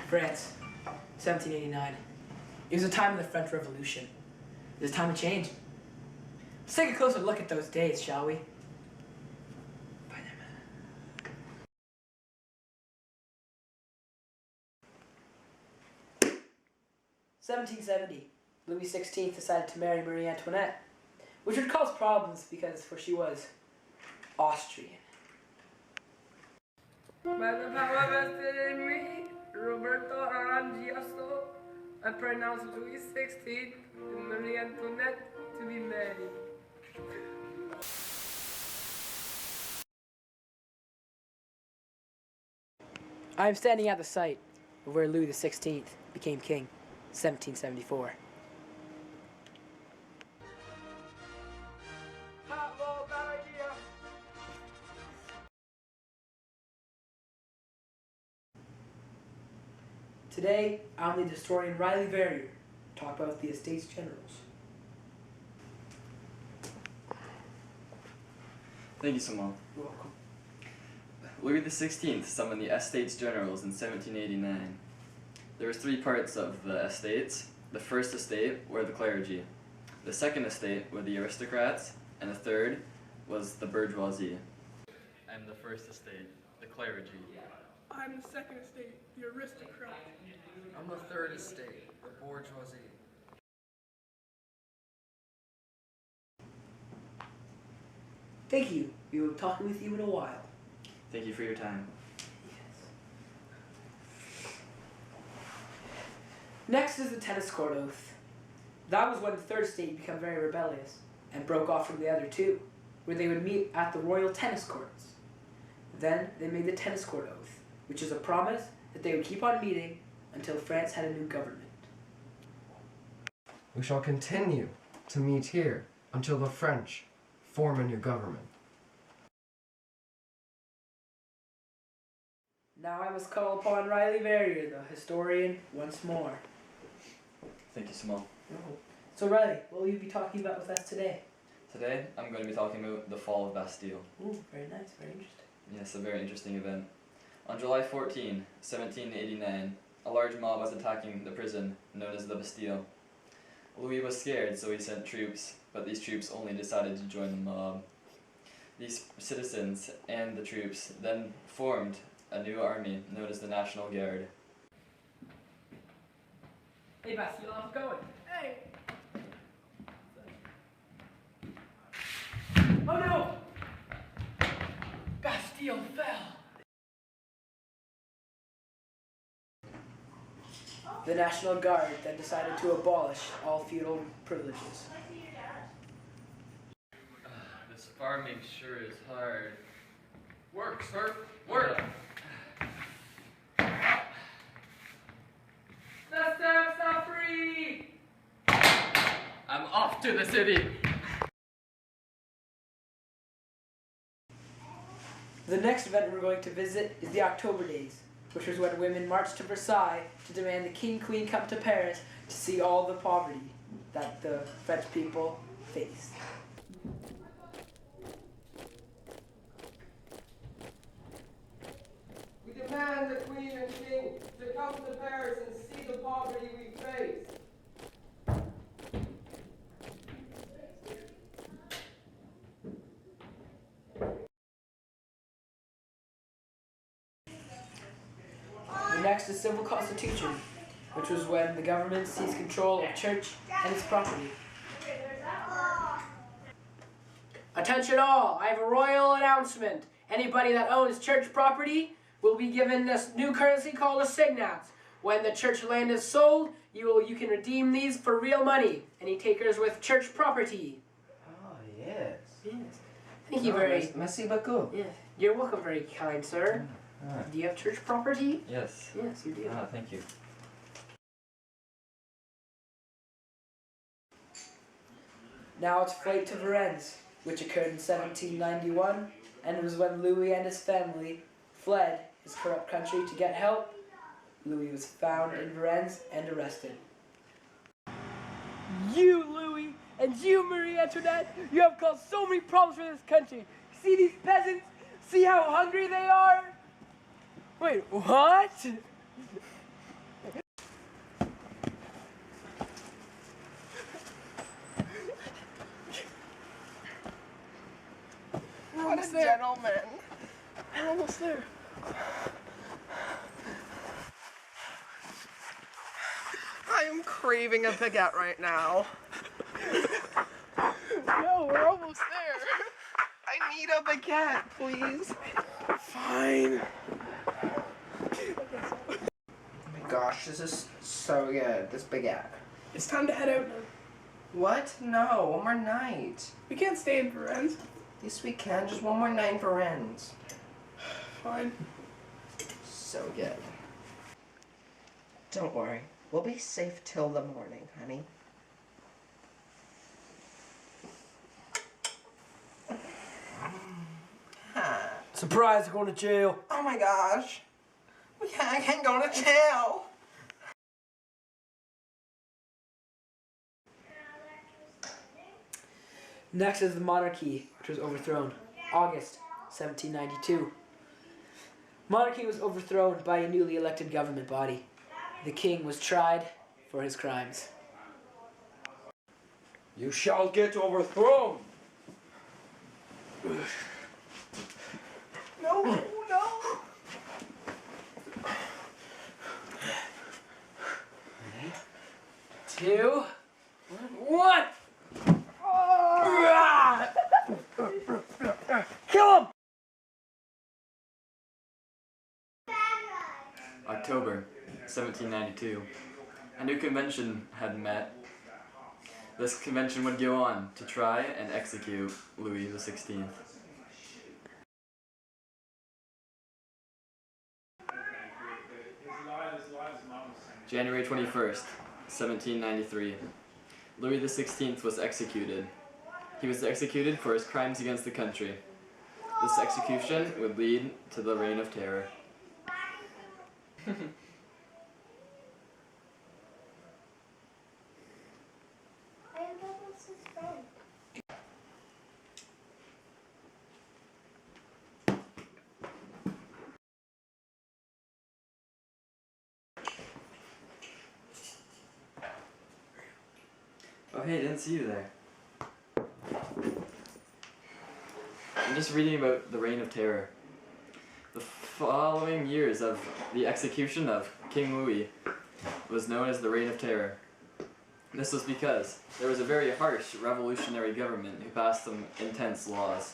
France, 1789. It was a time of the French Revolution. It was a time of change. Let's take a closer look at those days, shall we? 1770, Louis XVI decided to marry Marie Antoinette, which would cause problems for she was Austrian. By the power vested in me, Roberto Arangiaso, I pronounce Louis XVI and Marie Antoinette to be married. I am standing at the site of where Louis XVI became king, 1774. Today, I'll lead historian Riley Verrier to talk about the Estates Generals. Thank you, Simone. You're welcome. Louis XVI summoned the Estates Generals in 1789. There were three parts of the estates. The first estate were the clergy. The second estate were the aristocrats, and the third was the bourgeoisie. I'm the first estate, the clergy. I'm the second estate, the aristocrat. I'm the third estate, the bourgeoisie. Thank you. We will be talking with you in a while. Thank you for your time. Next is the tennis court oath. That was when the third estate became very rebellious and broke off from the other two, where they would meet at the royal tennis courts. Then they made the tennis court oath, which is a promise that they would keep on meeting until France had a new government. We shall continue to meet here until the French form a new government. Now I must call upon Riley Verrier, the historian, once more. Thank you, Simone. So Riley, what will you be talking about with us today? Today, I'm going to be talking about the fall of Bastille. Ooh, very nice, very interesting. Yes, a very interesting event. On July 14, 1789, a large mob was attacking the prison known as the Bastille. Louis was scared, so he sent troops, but these troops only decided to join the mob. These citizens and the troops then formed a new army known as the National Guard. Hey, Bastille, how's it going? Hey! Oh no! Bastille fell! The National Guard then decided to abolish all feudal privileges. This farming sure is hard. Work, sir, work! The serfs are free! I'm off to the city! The next event we're going to visit is the October Days, which was when women marched to Versailles to demand the king-queen come to Paris to see all the poverty that the French people faced. We demand the Queen and King to come to Paris and see the poverty we face. The next is Civil Constitution, which was when the government seized control of church and its property. Attention all, I have a royal announcement. Anybody that owns church property will be given this new currency called a signats. When the church land is sold, you can redeem these for real money. Any takers with church property? Oh, yes. Yes. Thank you very... Merci beaucoup. Yeah. You're welcome, very kind sir. Do you have church property? Yes. Yes, you do. Thank you. Now it's Flight to Varennes, which occurred in 1791, and it was when Louis and his family fled his corrupt country to get help. Louis was found in Varennes and arrested. You, Louis, and you, Marie Antoinette, you have caused so many problems for this country. See these peasants? See how hungry they are? Wait, what? there. Gentlemen. We're almost there. I am craving a baguette right now. No, we're almost there. I need a baguette, please. Fine. Oh my gosh, this is so good, this baguette. It's time to head out now. What? No, one more night. We can't stay in Varennes. Yes, we can. Just one more night for ends. Fine. So good. Don't worry. We'll be safe till the morning, honey. Surprise, I'm going to jail. Oh my gosh. I can't go to jail. Next is the monarchy, which was overthrown. August 1792. Monarchy was overthrown by a newly elected government body. The king was tried for his crimes. You shall get overthrown. No, no. 2, 1. Kill him! October 1792. A new convention had met. This convention would go on to try and execute Louis XVI. January 21st, 1793. Louis XVI was executed. He was executed for his crimes against the country. This execution would lead to the Reign of Terror. Oh hey, didn't see you there. I'm just reading about the Reign of Terror. The following years of the execution of King Louis was known as the Reign of Terror. This was because there was a very harsh revolutionary government who passed some intense laws.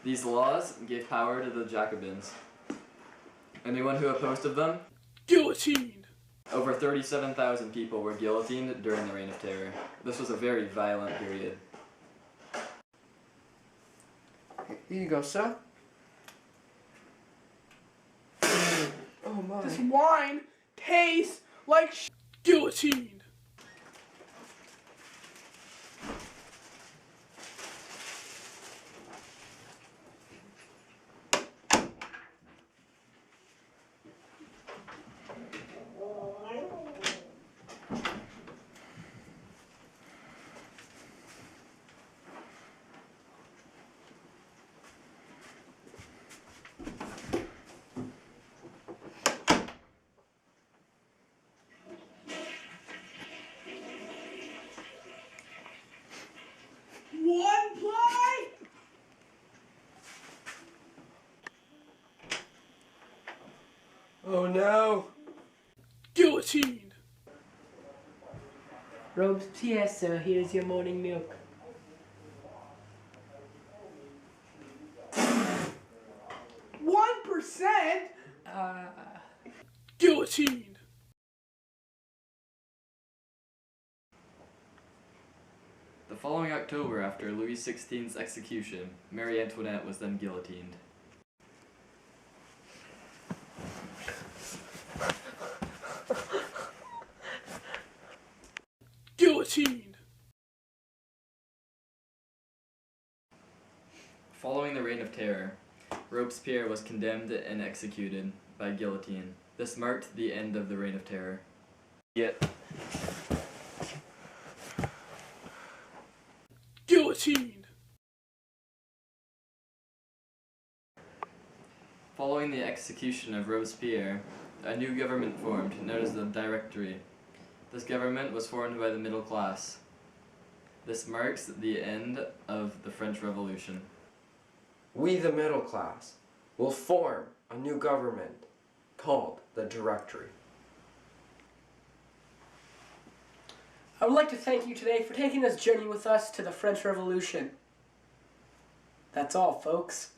These laws gave power to the Jacobins. Anyone who opposed of them? Guillotined. Over 37,000 people were guillotined during the Reign of Terror. This was a very violent period. Here you go, sir. Oh my. This wine tastes like guillotined. One play! Oh no. Guillotined. Robespierre, here's your morning milk. 1%? Guillotined. The following October, after Louis XVI's execution, Marie Antoinette was then guillotined. Guillotined. Following the Reign of Terror, Robespierre was condemned and executed by guillotine. This marked the end of the Reign of Terror. Guillotined. Following the execution of Robespierre, a new government formed, known as the Directory. This government was formed by the middle class. This marks the end of the French Revolution. we the middle class will form a new government called the Directory. I would like to thank you today for taking this journey with us to the French Revolution. That's all, folks.